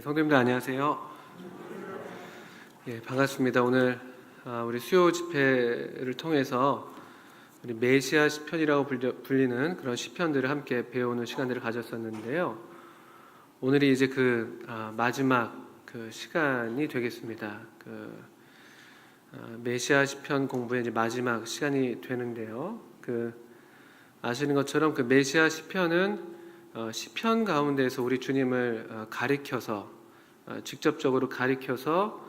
성도님들 안녕하세요. 반갑습니다. 오늘 우리 수요 집회를 통해서 우리 메시아 시편이라고 불리는 그런 시편들을 함께 배우는 시간들을 가졌었는데요. 오늘이 이제 마지막 시간이 되겠습니다. 메시아 시편 공부의 이제 마지막 시간이 되는데요. 아시는 것처럼 메시아 시편은 시편 가운데에서 우리 주님을 가리켜서 직접적으로 가리켜서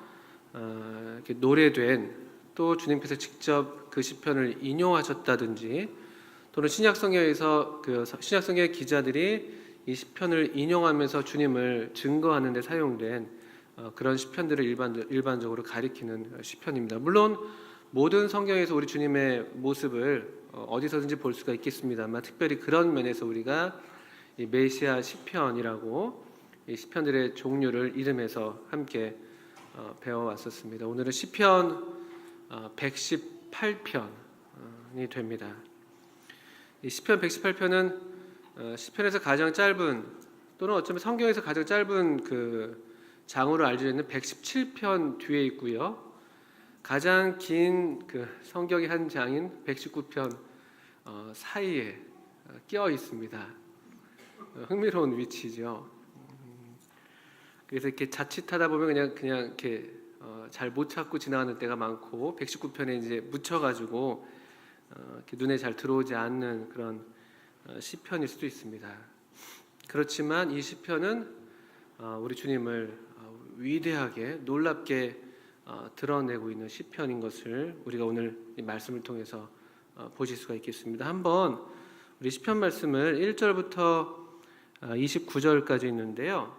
이렇게 노래된, 또 주님께서 직접 그 시편을 인용하셨다든지, 또는 신약성경에서 신약성경의 기자들이 이 시편을 인용하면서 주님을 증거하는 데 사용된 그런 시편들을 일반적으로 가리키는 시편입니다. 물론 모든 성경에서 우리 주님의 모습을 어디서든지 볼 수가 있겠습니다만, 특별히 그런 면에서 우리가 이 메시아 시편이라고 이 시편들의 종류를 이름해서 함께 배워왔었습니다. 오늘은 시편 118편이 됩니다. 이 시편 118편은 시편에서 가장 짧은, 또는 어쩌면 성경에서 가장 짧은 장으로 알려져 있는 117편 뒤에 있고요. 가장 긴 성경의 한 장인 119편 사이에 끼어 있습니다. 흥미로운 위치죠. 그래서 이렇게 자칫하다 보면 그냥 이렇게 잘 못 찾고 지나가는 때가 많고, 119편에 이제 묻혀가지고 이렇게 눈에 잘 들어오지 않는 그런 시편일 수도 있습니다. 그렇지만 이 시편은 우리 주님을 위대하게 놀랍게 드러내고 있는 시편인 것을 우리가 오늘 이 말씀을 통해서 보실 수가 있겠습니다. 한번 우리 시편 말씀을 1절부터 29절까지 있는데요.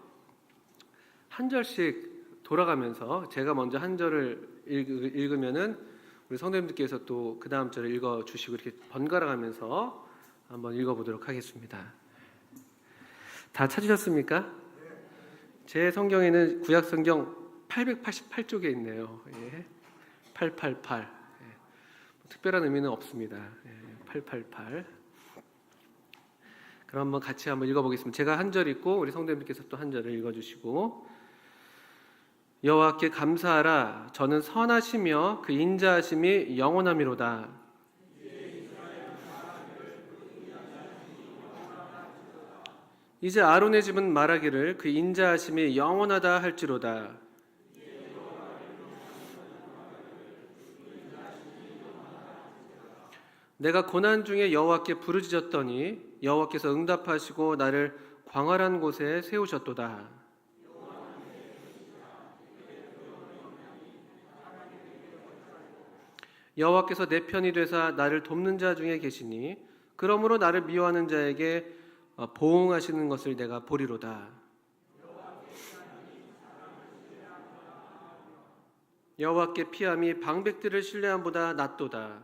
한 절씩 돌아가면서 제가 먼저 한 절을 읽으면은 우리 성도님들께서 또 그 다음 절을 읽어주시고, 이렇게 번갈아 가면서 한번 읽어보도록 하겠습니다. 다 찾으셨습니까? 제 성경에는 구약 성경 888쪽에 있네요. 888. 특별한 의미는 없습니다. 888. 그럼 한번 같이 한번 읽어보겠습니다. 제가 한 절 읽고 우리 성도님들께서 또 한 절을 읽어주시고. 여호와께 감사하라. 저는 선하시며 그 인자하심이 영원함이로다. 이제 아론의 집은 말하기를 그 인자하심이 영원하다 할지로다. 내가 고난 중에 여호와께 부르짖었더니 여호와께서 응답하시고 나를 광활한 곳에 세우셨도다. 여호와께서 내 편이 되사 나를 돕는 자 중에 계시니 그러므로 나를 미워하는 자에게 보응하시는 것을 내가 보리로다. 여호와께 피함이 방백들을 신뢰함보다 낫도다.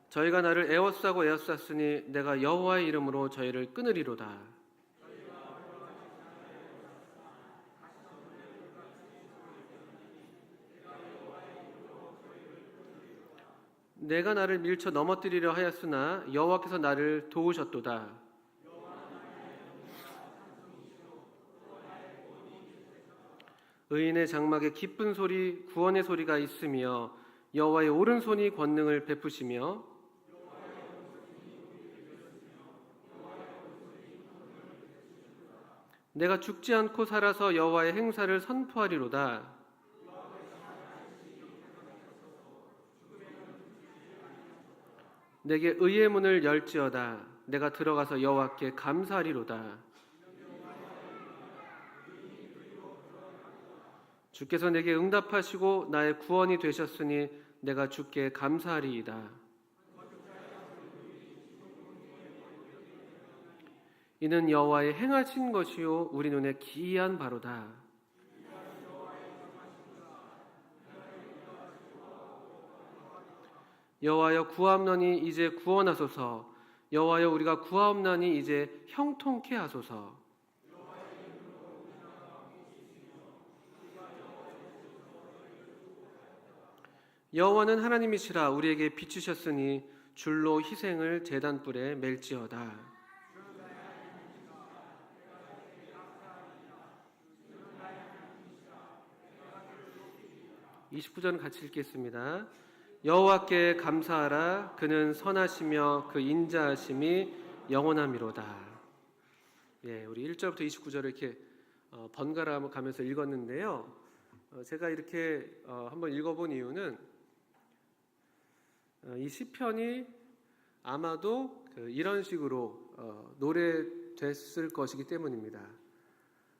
저희가 나를 에워싸고 에워쌌으니 내가 여호와의 이름으로 저희를 끊으리로다. 내가 나를 밀쳐 넘어뜨리려 하였으나 여호와께서 나를 도우셨도다. 의인의 장막에 기쁜 소리, 구원의 소리가 있으며 여호와의 오른손이 권능을 베푸시며 내가 죽지 않고 살아서 여호와의 행사를 선포하리로다. 내게 의의 문을 열지어다. 내가 들어가서 여호와께 감사하리로다. 주께서 내게 응답하시고 나의 구원이 되셨으니 내가 주께 감사하리이다. 이는 여호와의 행하신 것이요 우리 눈에 기이한 바로다. 여호와여 구하옵나니 이제 구원하소서. 여호와여 우리가 구하옵나니 이제 형통케 하소서. 여호와는 하나님이시라. 우리에게 비추셨으니 줄로 희생을 제단불에 멜지어다. 29절 같이 읽겠습니다. 여호와께 감사하라. 그는 선하시며 그 인자하심이 영원함이로다. 예, 우리 1절부터 29절을 이렇게 번갈아 가면서 읽었는데요. 제가 이렇게 한번 읽어본 이유는 이 시편이 아마도 이런 식으로 노래됐을 것이기 때문입니다.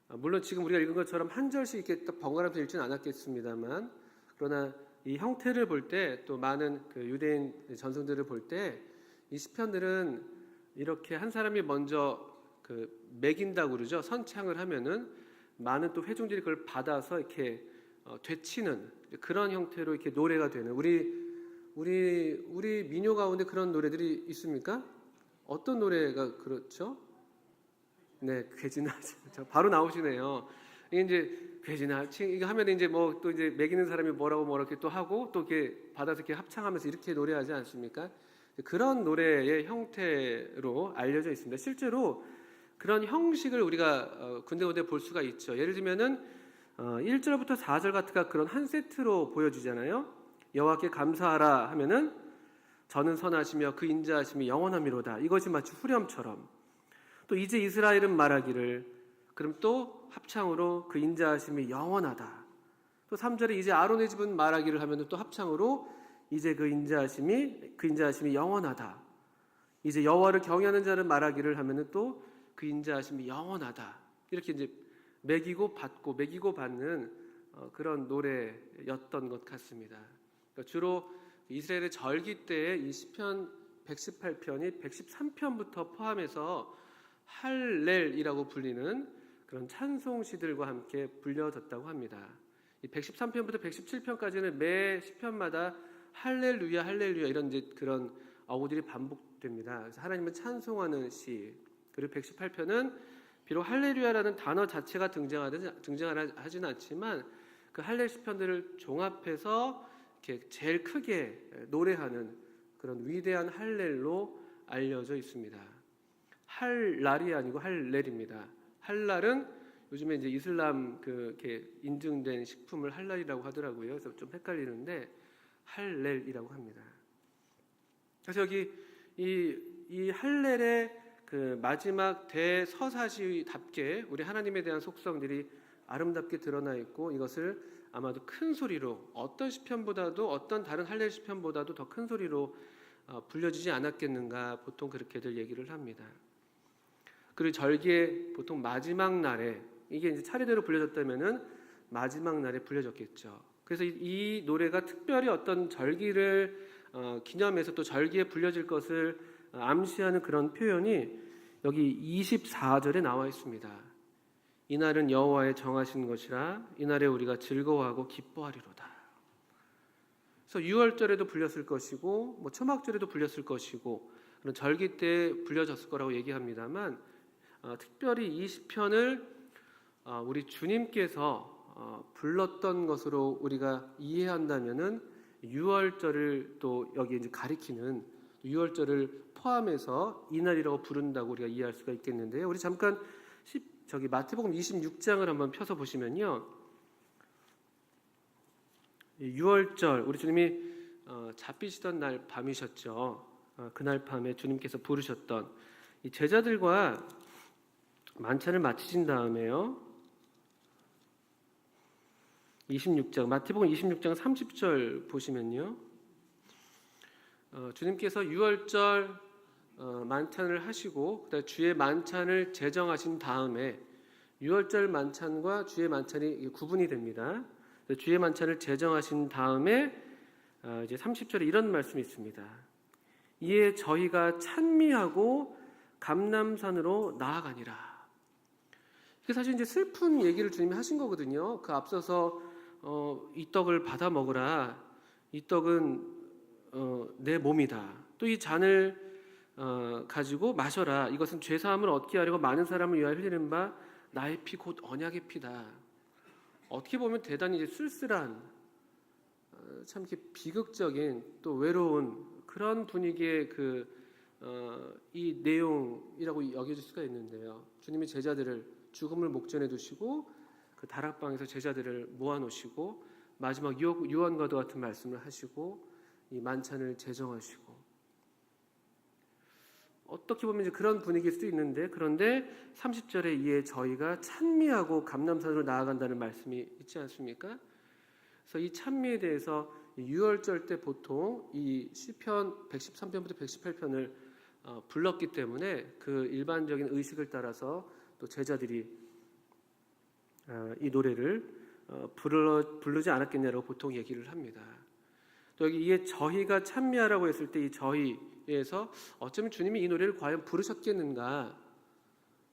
물론 지금 우리가 읽은 것처럼 한 절씩 이렇게 딱 번갈아서 읽지는 않았겠습니다만, 그러나 이 형태를 볼 때, 또 많은 유대인 전승들을 볼 때 이 시편들은 이렇게 한 사람이 먼저 매긴다고 그러죠. 선창을 하면은 많은 또 회중들이 그걸 받아서 이렇게 되치는 그런 형태로 이렇게 노래가 되는, 우리 민요 가운데 그런 노래들이 있습니까? 어떤 노래가 그렇죠? 네, 괴진하지. 바로 나오시네요. 이게 이제 괴진하지 이거 하면 이제 뭐 또 이제 매기는 사람이 뭐라고 이렇게 또 하고 또 이렇게 받아서 이렇게 합창하면서 이렇게 노래하지 않습니까? 그런 노래의 형태로 알려져 있습니다. 실제로 그런 형식을 우리가 군데군데 볼 수가 있죠. 예를 들면은 1절부터 4절 같은 그런 한 세트로 보여주잖아요. 여호와께 감사하라 하면은 저는 선하시며 그 인자하심이 영원함이로다. 이것이 마치 후렴처럼. 또 이제 이스라엘은 말하기를, 그럼 또 합창으로 그 인자하심이 영원하다. 또 3절에 이제 아론의 집은 말하기를 하면 또 합창으로 이제 그 인자하심이 영원하다. 이제 여호와를 경외하는 자는 말하기를 하면 또 그 인자하심이 영원하다. 이렇게 이제 매기고 받는 그런 노래였던 것 같습니다. 그러니까 주로 이스라엘의 절기 때에 이 시편 118편이 113편부터 포함해서 할렐이라고 불리는 그런 찬송시들과 함께 불려졌다고 합니다. 이 113편부터 117편까지는 매 시편마다 할렐루야 할렐루야 이런 이제 그런 어구들이 반복됩니다. 그래서 하나님을 찬송하는 시. 그리고 118편은 비록 할렐루야라는 단어 자체가 등장하지는 않지만 그 할렐 시편들을 종합해서 이렇게 제일 크게 노래하는 그런 위대한 할렐로 알려져 있습니다. 할랄이 아니고 할렐입니다. 할랄은 요즘에 이제 이슬람 이렇게 인증된 식품을 할랄이라고 하더라고요. 그래서 좀 헷갈리는데 할렐이라고 합니다. 그래서 여기 이 할렐의 마지막 대서사시답게 우리 하나님에 대한 속성들이 아름답게 드러나 있고, 이것을 아마도 큰 소리로 어떤 시편보다도 어떤 다른 할렐 시편보다도 더 큰 소리로 불려지지 않았겠는가, 보통 그렇게들 얘기를 합니다. 그리고 절기의 보통 마지막 날에, 이게 이제 차례대로 불려졌다면은 마지막 날에 불려졌겠죠. 그래서 이 노래가 특별히 어떤 절기를 기념해서 또 절기에 불려질 것을 암시하는 그런 표현이 여기 24절에 나와 있습니다. 이날은 여호와의 정하신 것이라 이날에 우리가 즐거워하고 기뻐하리로다. 그래서 6월절에도 불렸을 것이고 뭐 초막절에도 불렸을 것이고 그런 절기 때 불려졌을 거라고 얘기합니다만, 특별히 이 시편을 우리 주님께서 불렀던 것으로 우리가 이해한다면은 6월절을 또 여기 이제 가리키는 6월절을 포함해서 이날이라고 부른다고 우리가 이해할 수가 있겠는데요. 우리 잠깐 마태복음 26장을 한번 펴서 보시면요. 6월절, 우리 주님이 잡히시던 날 밤이셨죠. 그날 밤에 주님께서 부르셨던 이 제자들과 만찬을 마치신 다음에요. 26장, 마태복음 26장 30절 보시면요. 주님께서 6월절 만찬을 하시고 그다음에 주의 만찬을 제정하신 다음에 6월절 만찬과 주의 만찬이 구분이 됩니다. 주의 만찬을 제정하신 다음에 이제 30절에 이런 말씀이 있습니다. 이에 저희가 찬미하고 감람산으로 나아가니라. 이게 사실 이제 슬픈 얘기를 주님이 하신 거거든요. 그 앞서서 이 떡을 받아 먹으라. 이 떡은 내 몸이다. 또 이 잔을 가지고 마셔라. 이것은 죄 사함을 얻게 하려고 많은 사람을 위하여 흘리는 바 나의 피 곧 언약의 피다. 어떻게 보면 대단히 이제 쓸쓸한, 참 이렇게 비극적인 또 외로운 그런 분위기의 이 내용이라고 여겨질 수가 있는데요. 주님이 제자들을 죽음을 목전에 두시고 그 다락방에서 제자들을 모아놓으시고 마지막 유언과도 같은 말씀을 하시고 이 만찬을 제정하시고, 어떻게 보면 이제 그런 분위기일 수도 있는데, 그런데 30절에 이에 저희가 찬미하고 감람산으로 나아간다는 말씀이 있지 않습니까? 그래서 이 찬미에 대해서 유월절 때 보통 이 시편 113편부터 118편을 불렀기 때문에 그 일반적인 의식을 따라서 또 제자들이 이 노래를 부르지 않았겠냐라고 보통 얘기를 합니다. 또 여기 이에 저희가 찬미하라고 했을 때 이 저희에서 어쩌면 주님이 이 노래를 과연 부르셨겠는가,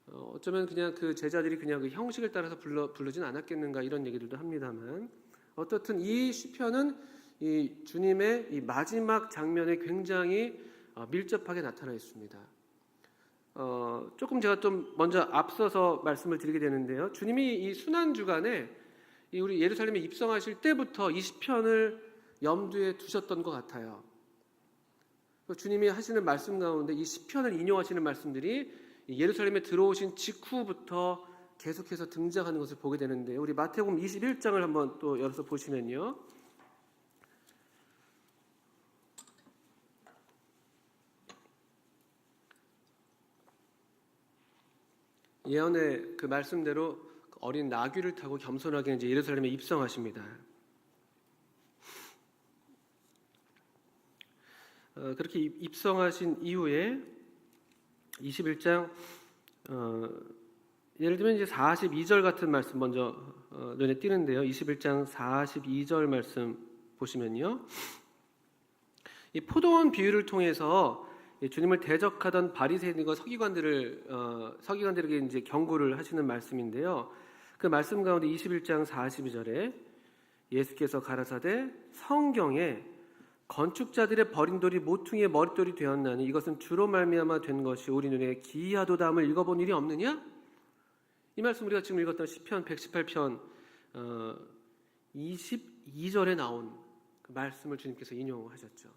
어쩌면 그냥 그 제자들이 그냥 그 형식을 따라서 부르진 않았겠는가, 이런 얘기들도 합니다만, 어떻든 이 시편은 이 주님의 이 마지막 장면에 굉장히 밀접하게 나타나 있습니다. 조금 제가 좀 먼저 앞서서 말씀을 드리게 되는데요. 주님이 이 순환 주간에 이 우리 예루살렘에 입성하실 때부터 이 시편을 염두에 두셨던 것 같아요. 주님이 하시는 말씀 가운데 이 시편을 인용하시는 말씀들이 예루살렘에 들어오신 직후부터 계속해서 등장하는 것을 보게 되는데, 우리 마태복음 21장을 한번 또 열어서 보시면요, 예언의 그 말씀대로 어린 나귀를 타고 겸손하게 이제 예루살렘에 입성하십니다. 그렇게 입성하신 이후에 21장 예를 들면 이제 42절 같은 말씀 먼저 눈에 띄는데요. 21장 42절 말씀 보시면요, 이 포도원 비유를 통해서 주님을 대적하던 바리새인과 서기관들에게 이제 경고를 하시는 말씀인데요. 그 말씀 가운데 21장 42절에 예수께서 가라사대 성경에 건축자들의 버린 돌이 모퉁이의 머릿돌이 되었나니 이것은 주로 말미암아 된 것이 우리 눈에 기이하도다함을 읽어본 일이 없느냐? 이 말씀 우리가 지금 읽었던 시편 118편 22절에 나온 그 말씀을 주님께서 인용하셨죠.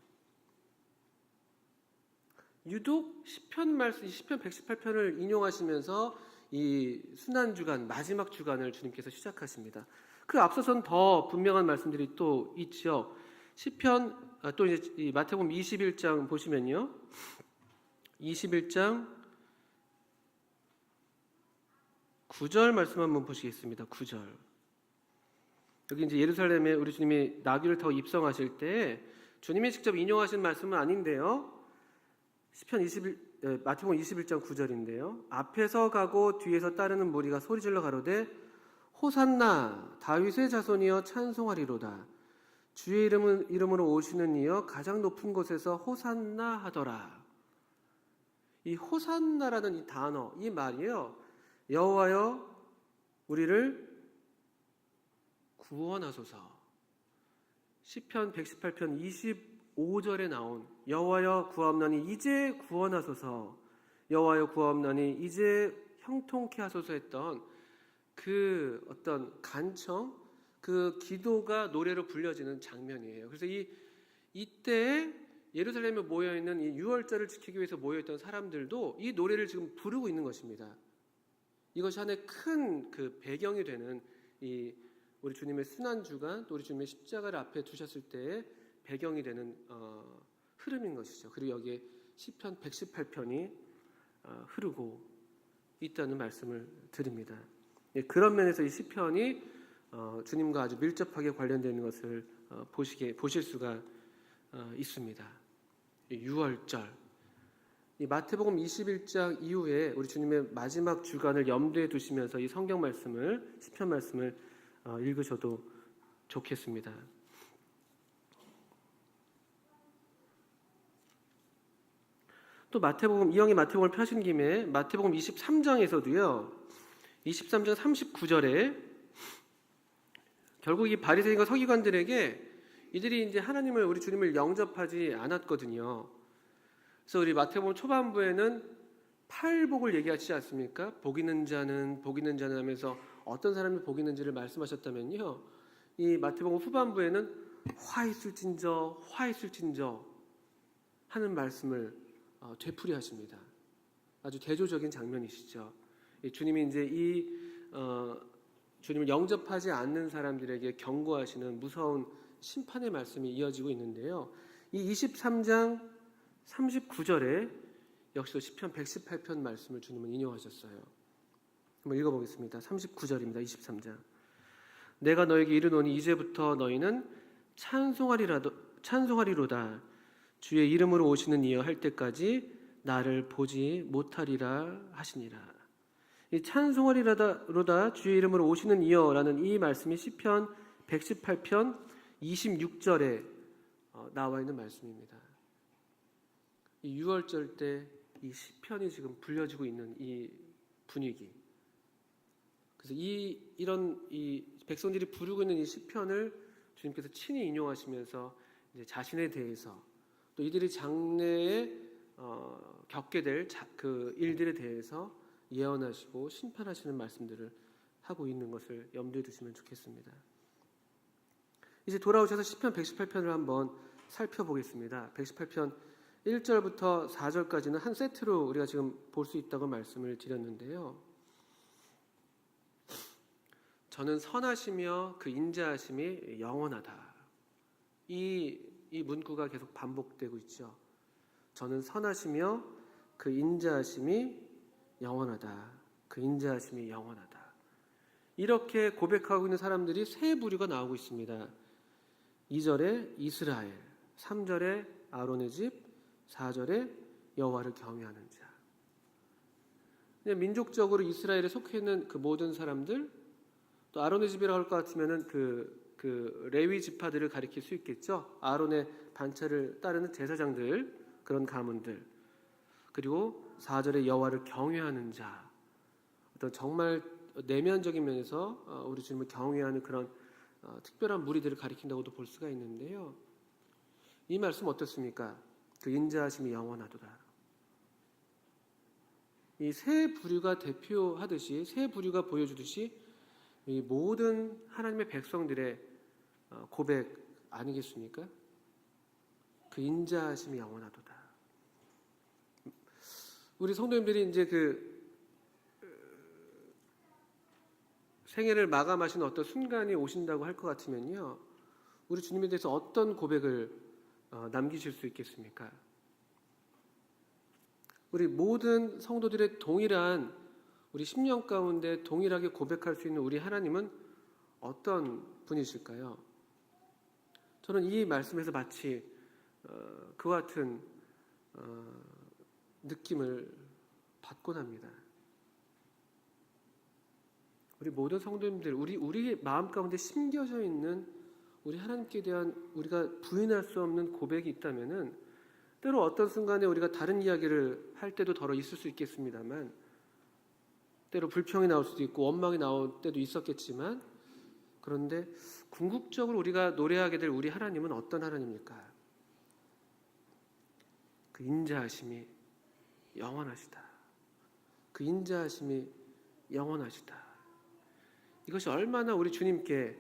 유독 시편 118편을 인용하시면서 이 순환주간, 마지막 주간을 주님께서 시작하십니다. 그 앞서선 더 분명한 말씀들이 또 있죠. 시편, 또 이제 이 마태복음 21장 보시면요, 21장 9절 말씀 한번 보시겠습니다. 9절. 여기 이제 예루살렘에 우리 주님이 나귀를 타고 입성하실 때 주님이 직접 인용하신 말씀은 아닌데요. 마태복음 21장 9절인데요. 앞에서 가고 뒤에서 따르는 무리가 소리질러 가로되 호산나 다윗의 자손이여 찬송하리로다. 주의 이름으로 오시는 이여 가장 높은 곳에서 호산나 하더라. 이 호산나라는 이 단어, 이 말이요, 여호와여 우리를 구원하소서. 시편 118편 25절에 나온 여호와여 구하옵나니 이제 구원하소서, 여호와여 구하옵나니 이제 형통케 하소서 했던 그 어떤 간청, 그 기도가 노래로 불려지는 장면이에요. 그래서 이때 예루살렘에 모여있는 이 유월절을 지키기 위해서 모여있던 사람들도 이 노래를 지금 부르고 있는 것입니다. 이것이 하나의 큰 그 배경이 되는 이 우리 주님의 순환주간, 또 우리 주님의 십자가를 앞에 두셨을 때의 배경이 되는 흐름인 것이죠. 그리고 여기에 시편 118편이 흐르고 있다는 말씀을 드립니다. 그런 면에서 이 시편이 주님과 아주 밀접하게 관련되는 것을 보실 수가 있습니다. 유월절, 이 마태복음 21장 이후에 우리 주님의 마지막 주간을 염두에 두시면서 이 성경 말씀을, 시편 말씀을 읽으셔도 좋겠습니다. 또 이왕에 마태복음을 펴신 김에 마태복음 23장에서도요, 23장 39절에 결국 이 바리새인과 서기관들에게 이들이 이제 우리 주님을 영접하지 않았거든요. 그래서 우리 마태복음 초반부에는 팔복을 얘기하시지 않습니까? 복 있는 자는 하면서 어떤 사람이 복 있는지를 말씀하셨다면요, 이 마태복음 후반부에는 화 있을진저 하는 말씀을 되풀이하십니다. 아주 대조적인 장면이시죠. 주님이 이제 이 주님을 영접하지 않는 사람들에게 경고하시는 무서운 심판의 말씀이 이어지고 있는데요. 이 23장 39절에 역시도 시편 118편 말씀을 주님은 인용하셨어요. 한번 읽어보겠습니다. 39절입니다. 23장. 내가 너에게 이르노니 이제부터 너희는 찬송하리로다. 주의 이름으로 오시는 이여 할 때까지 나를 보지 못하리라 하시니라. 이 찬송하리로다 주의 이름으로 오시는 이여라는 이 말씀이 시편 118편 26절에 나와 있는 말씀입니다. 이 6월절 때 이 시편이 지금 불려지고 있는 이 분위기. 그래서 이런 백성들이 부르고 있는 이 시편을 주님께서 친히 인용하시면서 이제 자신에 대해서 또 이들이 장래에 겪게 될 그 일들에 대해서 예언하시고 심판하시는 말씀들을 하고 있는 것을 염두에 두시면 좋겠습니다. 이제 돌아오셔서 시편 118편을 한번 살펴보겠습니다. 118편 1절부터 4절까지는 한 세트로 우리가 지금 볼 수 있다고 말씀을 드렸는데요. 저는 선하시며 그 인자하심이 영원하다. 이 문구가 계속 반복되고 있죠. 저는 선하시며 그 인자하심이 영원하다. 그 인자하심이 영원하다. 이렇게 고백하고 있는 사람들이 세 부류가 나오고 있습니다. 2절에 이스라엘, 3절에 아론의 집, 4절에 여호와를 경외하는 자. 민족적으로 이스라엘에 속해 있는 그 모든 사람들, 또 아론의 집이라고 할 것 같으면은 그 레위 지파들을 가리킬 수 있겠죠. 아론의 반차를 따르는 제사장들, 그런 가문들. 그리고 4절에 여호와를 경외하는 자. 어떤 정말 내면적인 면에서 우리 주님을 경외하는 그런 특별한 무리들을 가리킨다고도 볼 수가 있는데요. 이 말씀 어떻습니까? 그 인자하심이 영원하도다. 이 세 부류가 대표하듯이, 세 부류가 보여주듯이 이 모든 하나님의 백성들의 고백 아니겠습니까? 그 인자하심이 영원하도다. 우리 성도님들이 이제 생애를 마감하시는 어떤 순간이 오신다고 할 것 같으면요, 우리 주님에 대해서 어떤 고백을 남기실 수 있겠습니까? 우리 모든 성도들의 동일한 우리 10년 가운데 동일하게 고백할 수 있는 우리 하나님은 어떤 분이실까요? 저는 이 말씀에서 마치 그와 같은 느낌을 받곤 합니다. 우리 모든 성도님들, 우리 마음 가운데 심겨져 있는 우리 하나님께 대한 우리가 부인할 수 없는 고백이 있다면은, 때로 어떤 순간에 우리가 다른 이야기를 할 때도 더러 있을 수 있겠습니다만, 때로 불평이 나올 수도 있고 원망이 나올 때도 있었겠지만, 그런데 궁극적으로 우리가 노래하게 될 우리 하나님은 어떤 하나님입니까? 그 인자하심이 영원하시다. 그 인자하심이 영원하시다. 이것이 얼마나 우리 주님께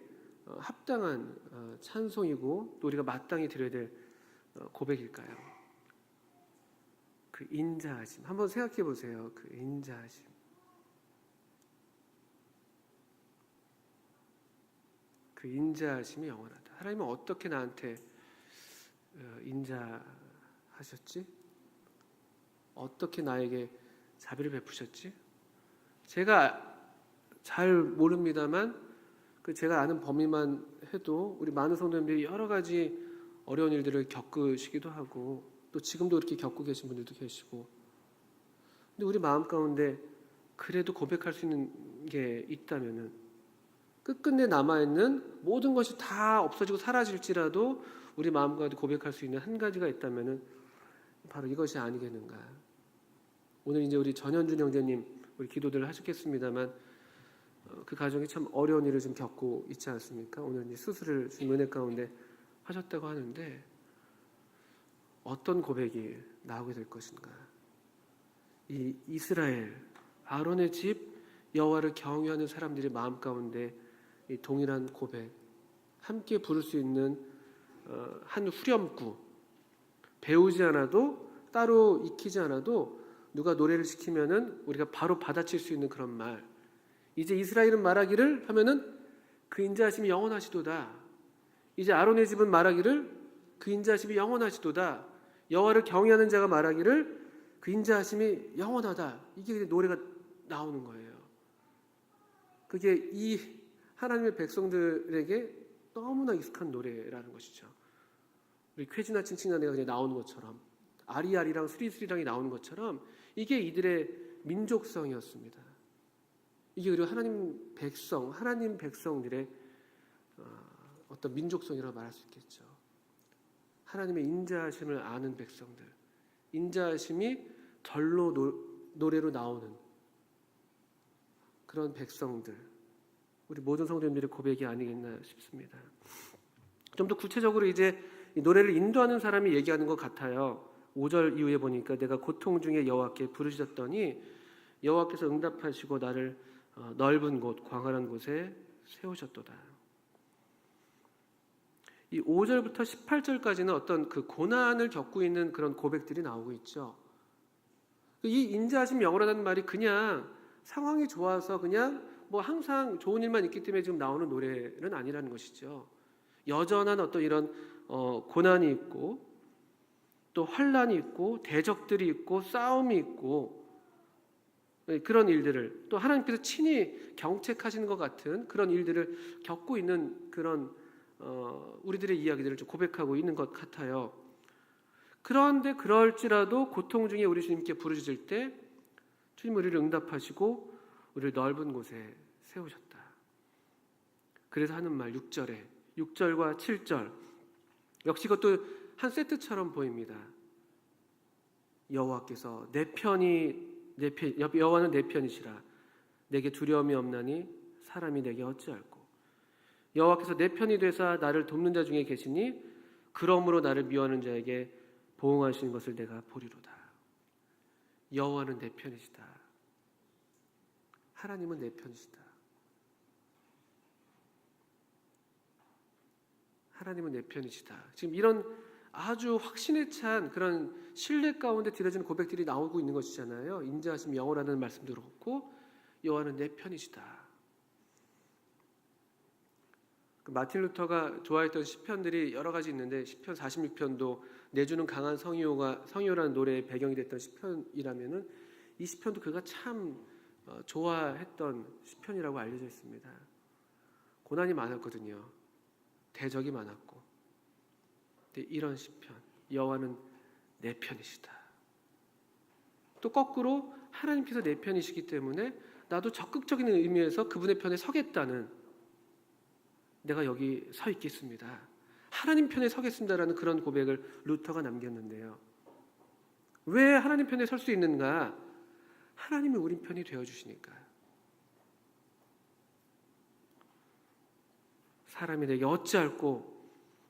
합당한 찬송이고 또 우리가 마땅히 드려야 될 고백일까요? 그 인자하심. 한번 생각해 보세요. 그 인자하심. 그 인자하심이 영원하다. 하나님은 어떻게 나한테 인자하셨지? 어떻게 나에게 자비를 베푸셨지? 제가 잘 모릅니다만 제가 아는 범위만 해도 우리 많은 성도님들이 여러 가지 어려운 일들을 겪으시기도 하고 또 지금도 그렇게 겪고 계신 분들도 계시고, 근데 우리 마음 가운데 그래도 고백할 수 있는 게 있다면은, 끝끝내 남아있는 모든 것이 다 없어지고 사라질지라도 우리 마음 가운데 고백할 수 있는 한 가지가 있다면은 바로 이것이 아니겠는가. 오늘 이제 우리 전현준 형제님 우리 기도들을 하셨겠습니다만 그 가정이 참 어려운 일을 좀 겪고 있지 않습니까? 오늘 이제 수술을 주님 은혜 가운데 하셨다고 하는데 어떤 고백이 나오게 될 것인가? 이 이스라엘 아론의 집 여호와를 경외하는 사람들의 마음 가운데 이 동일한 고백, 함께 부를 수 있는 한 후렴구, 배우지 않아도 따로 익히지 않아도 누가 노래를 시키면은 우리가 바로 받아칠 수 있는 그런 말, 이제 이스라엘은 말하기를 하면은 그 인자하심이 영원하시도다. 이제 아론의 집은 말하기를 그 인자하심이 영원하시도다. 여호와를 경외하는 자가 말하기를 그 인자하심이 영원하다. 이게 노래가 나오는 거예요. 그게 이 하나님의 백성들에게 너무나 익숙한 노래라는 것이죠. 우리 쾌지나 칭칭나네가 그냥 나오는 것처럼, 아리아리랑 수리수리랑이 나오는 것처럼 이게 이들의 민족성이었습니다. 이게 그리고 하나님 백성들의 어떤 민족성이라고 말할 수 있겠죠. 하나님의 인자하심을 아는 백성들, 인자하심이 절로 노래로 나오는 그런 백성들, 우리 모든 성도님들의 고백이 아니겠나 싶습니다. 좀 더 구체적으로 이제 이 노래를 인도하는 사람이 얘기하는 것 같아요. 5절 이후에 보니까 내가 고통 중에 여호와께 부르짖었더니 여호와께서 응답하시고 나를 넓은 곳 광활한 곳에 세우셨도다. 이 5절부터 18절까지는 어떤 그 고난을 겪고 있는 그런 고백들이 나오고 있죠. 이 인자하심 영원하다는 말이 그냥 상황이 좋아서 그냥 뭐 항상 좋은 일만 있기 때문에 지금 나오는 노래는 아니라는 것이죠. 여전한 어떤 이런 고난이 있고 또 환란이 있고 대적들이 있고 싸움이 있고 그런 일들을 또 하나님께서 친히 경책하시는 것 같은 그런 일들을 겪고 있는 그런 우리들의 이야기들을 좀 고백하고 있는 것 같아요. 그런데 그럴지라도 고통 중에 우리 주님께 부르짖을 때 주님 우리를 응답하시고 우리를 넓은 곳에 세우셨다. 그래서 하는 말 6절과 7절 역시 그것도 한 세트처럼 보입니다. 여호와께서 여호와는 내 편이시라. 내게 두려움이 없나니 사람이 내게 어찌할꼬. 여호와께서 내 편이 되사 나를 돕는 자 중에 계시니 그러므로 나를 미워하는 자에게 보응하시는 것을 내가 보리로다. 여호와는 내 편이시다. 하나님은 내 편이시다. 하나님은 내 편이시다. 지금 이런 아주 확신에 찬 그런 신뢰 가운데 드려지는 고백들이 나오고 있는 것이잖아요. 인자하심 영원하다는 말씀도 그렇고 여호와는 내 편이시다. 마틴 루터가 좋아했던 시편들이 여러 가지 있는데 시편 46편도 내주는 강한 성유라는 노래의 배경이 됐던 시편이라면은 이 시편도 그가 참 좋아했던 시편이라고 알려져 있습니다. 고난이 많았거든요. 대적이 많았고. 근데 이런 시편, 여호와는 내 편이시다. 또 거꾸로 하나님께서 내 편이시기 때문에 나도 적극적인 의미에서 그분의 편에 서겠다는, 내가 여기 서 있겠습니다. 하나님 편에 서겠습니다라는 그런 고백을 루터가 남겼는데요. 왜 하나님 편에 설 수 있는가? 하나님이 우리 편이 되어주시니까. 사람이 내게 어찌할꼬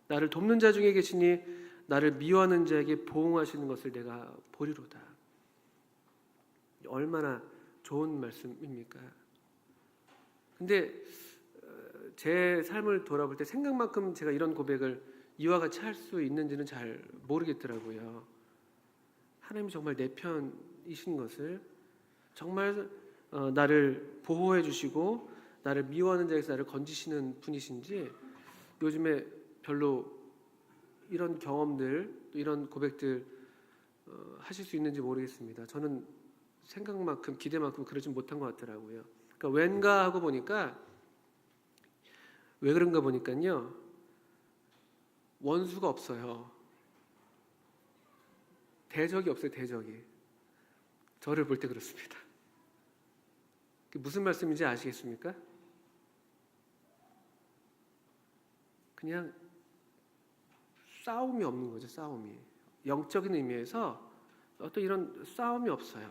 나를 돕는 자 중에 계시니 나를 미워하는 자에게 보응하시는 것을 내가 보리로다. 얼마나 좋은 말씀입니까? 근데 제 삶을 돌아볼 때 생각만큼 제가 이런 고백을 이와 같이 할 수 있는지는 잘 모르겠더라고요. 하나님이 정말 내 편이신 것을, 정말 나를 보호해 주시고 나를 미워하는 자에서 나를 건지시는 분이신지 요즘에 별로 이런 경험들, 또 이런 고백들 하실 수 있는지 모르겠습니다. 저는 생각만큼 기대만큼 그러지 못한 것 같더라고요. 그러니까 왠가 하고 보니까, 왜 그런가 보니까요, 원수가 없어요. 대적이 없어요. 대적이. 저를 볼 때 그렇습니다. 무슨 말씀인지 아시겠습니까? 그냥 싸움이 없는 거죠. 싸움이. 영적인 의미에서 어떤 이런 싸움이 없어요.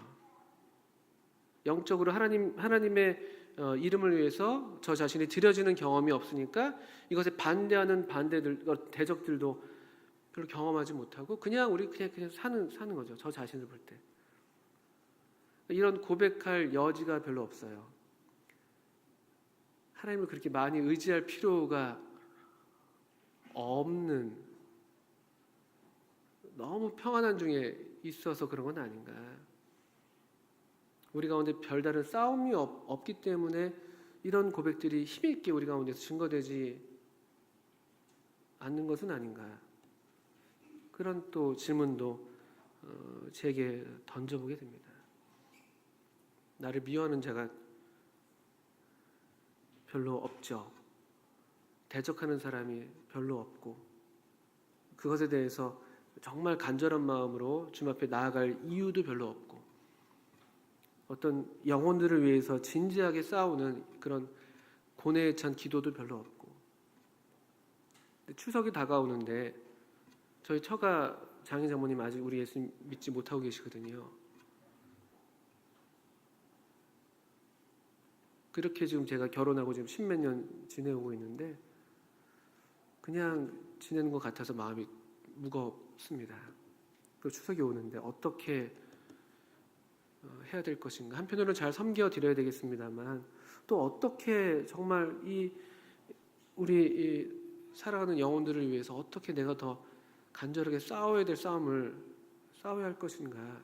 영적으로 하나님의 이름을 위해서 저 자신이 드려지는 경험이 없으니까 이것에 반대하는 대적들도 별로 경험하지 못하고 그냥 우리 그냥 사는 거죠. 저 자신을 볼 때. 이런 고백할 여지가 별로 없어요. 하나님을 그렇게 많이 의지할 필요가 없는, 너무 평안한 중에 있어서 그런 건 아닌가. 우리 가운데 별다른 싸움이 없기 때문에 이런 고백들이 힘있게 우리 가운데서 증거되지 않는 것은 아닌가. 그런 또 질문도 제게 던져보게 됩니다. 나를 미워하는 자가 별로 없죠. 대적하는 사람이 별로 없고, 그것에 대해서 정말 간절한 마음으로 주님 앞에 나아갈 이유도 별로 없고, 어떤 영혼들을 위해서 진지하게 싸우는 그런 고뇌에 찬 기도도 별로 없고. 근데 추석이 다가오는데 저희 처가 장인 장모님 아직 우리 예수 믿지 못하고 계시거든요. 그렇게 지금 제가 결혼하고 지금 10몇 년 지내오고 있는데 그냥 지내는 것 같아서 마음이 무겁습니다. 그 추석이 오는데 어떻게 해야 될 것인가. 한편으로는 잘 섬겨드려야 되겠습니다만 또 어떻게 정말 우리 살아가는 영혼들을 위해서 어떻게 내가 더 간절하게 싸워야 될 싸움을 싸워야 할 것인가.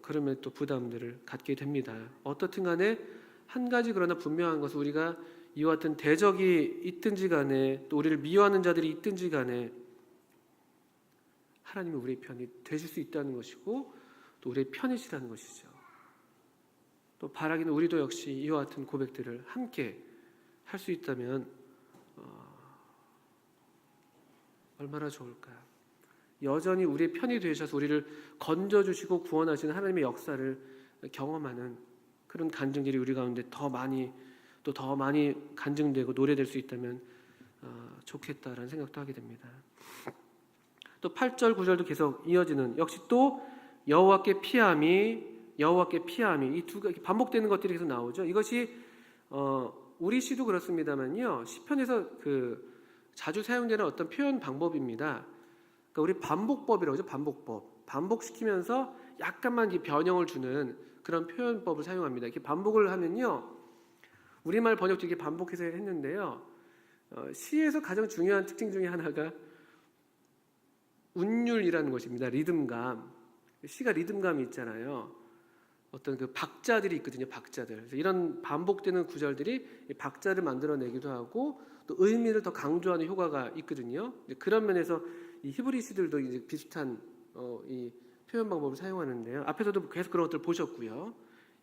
그러면 또 부담들을 갖게 됩니다. 어떻든 간에 한 가지 그러나 분명한 것은 우리가 이와 같은 대적이 있든지 간에 또 우리를 미워하는 자들이 있든지 간에 하나님이 우리의 편이 되실 수 있다는 것이고 또 우리의 편이시라는 것이죠. 또 바라기는 우리도 역시 이와 같은 고백들을 함께 할 수 있다면 얼마나 좋을까. 여전히 우리의 편이 되셔서 우리를 건져주시고 구원하시는 하나님의 역사를 경험하는 그런 간증들이 우리 가운데 더 많이 간증되고 노래될 수 있다면 좋겠다라는 생각도 하게 됩니다. 또 8절 9절도 계속 이어지는, 역시 또 여호와께 피함이 이 두 가지 반복되는 것들이 계속 나오죠. 이것이 우리 시도 그렇습니다만요, 시편에서 자주 사용되는 어떤 표현 방법입니다. 그러니까 우리 반복법이라고 하죠. 반복법. 반복시키면서 약간만 변형을 주는 그런 표현법을 사용합니다. 이렇게 반복을 하면요, 우리말 번역도 이렇게 반복해서 했는데요, 시에서 가장 중요한 특징 중에 하나가 운율이라는 것입니다. 리듬감. 시가 리듬감이 있잖아요. 어떤 박자들이 있거든요. 박자들. 그래서 이런 반복되는 구절들이 박자를 만들어내기도 하고 또 의미를 더 강조하는 효과가 있거든요. 그런 면에서 이 히브리 시들도 이제 비슷한 이 표현 방법을 사용하는데요. 앞에서도 계속 그런 것들을 보셨고요.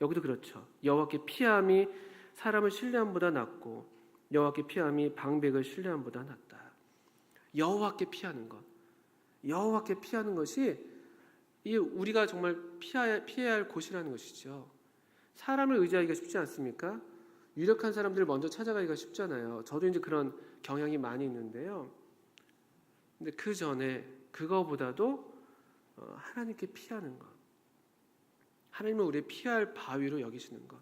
여기도 그렇죠. 여호와께 피함이 사람을 신뢰함보다 낫고 여호와께 피함이 방백을 신뢰함보다 낫다. 여호와께 피하는 것. 여호와께 피하는 것이 우리가 정말 피해야 할 곳이라는 것이죠. 사람을 의지하기가 쉽지 않습니까? 유력한 사람들을 먼저 찾아가기가 쉽잖아요. 저도 이제 그런 경향이 많이 있는데요. 근데 그 전에 그거보다도 하나님께 피하는 것. 하나님을 우리의 피할 바위로 여기시는 것.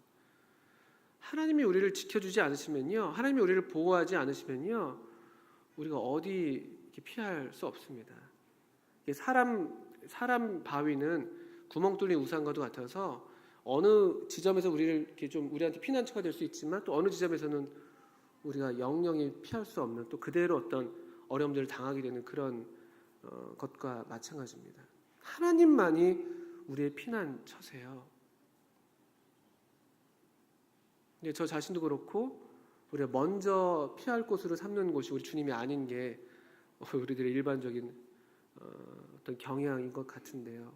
하나님이 우리를 지켜주지 않으시면요, 하나님이 우리를 보호하지 않으시면요, 우리가 어디 피할 수 없습니다. 사람 바위는 구멍 뚫린 우산과도 같아서 어느 지점에서 우리를 이렇게 좀 우리한테 피난처가 될 수 있지만 또 어느 지점에서는 우리가 영영이 피할 수 없는 또 그대로 어떤 어려움들을 당하게 되는 그런 것과 마찬가지입니다. 하나님만이 우리의 피난처세요. 근데 저 자신도 그렇고 우리가 먼저 피할 곳으로 삼는 곳이 우리 주님이 아닌 게 우리들의 일반적인 어떤 경향인 것 같은데요.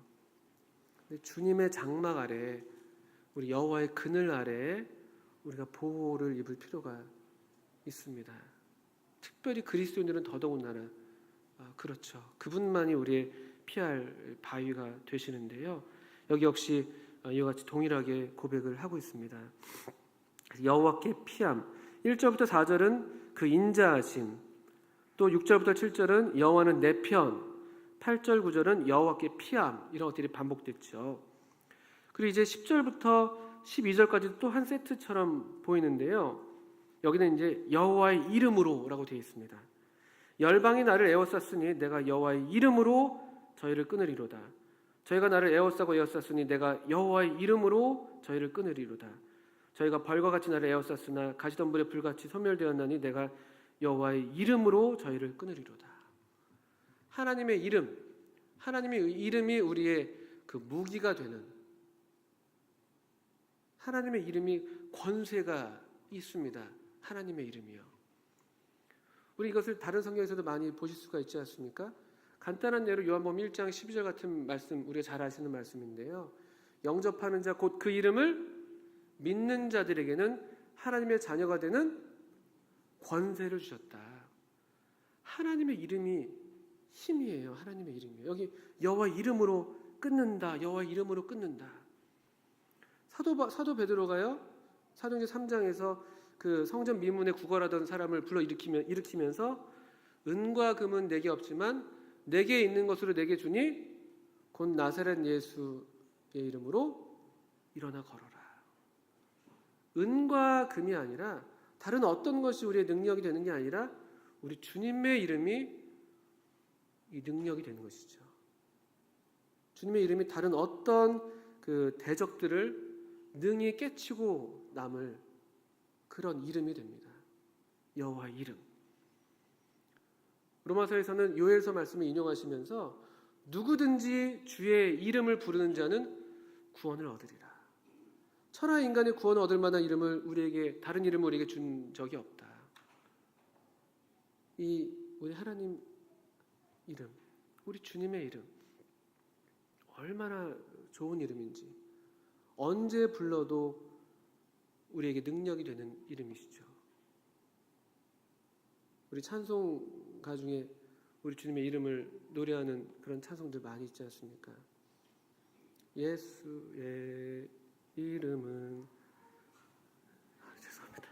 근데 주님의 장막 아래, 우리 여호와의 그늘 아래 우리가 보호를 입을 필요가 있습니다. 특별히 그리스도인들은 더더군다나 그렇죠. 그분만이 우리의 피할 바위가 되시는데요. 여기 역시 이와 같이 동일하게 고백을 하고 있습니다. 여호와께 피함. 1절부터 4절은 그 인자하심, 또 6절부터 7절은 여호와는 내 편, 8절 9절은 여호와께 피함, 이런 것들이 반복됐죠. 그리고 이제 10절부터 12절까지 또 한 세트처럼 보이는데요. 여기는 이제 여호와의 이름으로라고 되어 있습니다. 열방이 나를 에워쌌으니 내가 여호와의 이름으로 저희를 끊으리로다. 저희가 나를 에워싸고 에워쌌으니 내가 여호와의 이름으로 저희를 끊으리로다. 저희가 벌과 같이 나를 에워쌌으나 가시덤불에 불같이 소멸되었나니 내가 여호와의 이름으로 저희를 끊으리로다. 하나님의 이름, 하나님의 이름이 우리의 그 무기가 되는, 하나님의 이름이 권세가 있습니다. 하나님의 이름이요. 우리 이것을 다른 성경에서도 많이 보실 수가 있지 않습니까? 간단한 예로 요한복음 1장 12절 같은 말씀, 우리가 잘 아시는 말씀인데요. 영접하는 자 곧 그 이름을 믿는 자들에게는 하나님의 자녀가 되는 권세를 주셨다. 하나님의 이름이 힘이에요. 하나님의 이름이에요. 여기 여호와 이름으로 끊는다. 여호와 이름으로 끊는다. 사도 베드로가요. 사도행전 3장에서 그 성전 미문에 구걸하던 사람을 불러 일으키면서 은과 금은 내게 없지만 내게 있는 것으로 내게 주니 곧 나사렛 예수의 이름으로 일어나 걸어라. 은과 금이 아니라 다른 어떤 것이 우리의 능력이 되는 게 아니라 우리 주님의 이름이 이 능력이 되는 것이죠. 주님의 이름이 다른 어떤 그 대적들을 능히 깨치고 남을 그런 이름이 됩니다. 여호와의 이름. 로마서에서는 요엘서 말씀을 인용하시면서 누구든지 주의 이름을 부르는 자는 구원을 얻으리라. 천하 인간의 구원을 얻을 만한 이름을 우리에게 다른 이름을 우리에게 준 적이 없다. 이 우리 하나님 이름, 우리 주님의 이름 얼마나 좋은 이름인지 언제 불러도 우리에게 능력이 되는 이름이시죠. 우리 찬송가 중에 우리 주님의 이름을 노래하는 그런 찬송들 많이 있지 않습니까? 예수의 이름은 죄송합니다.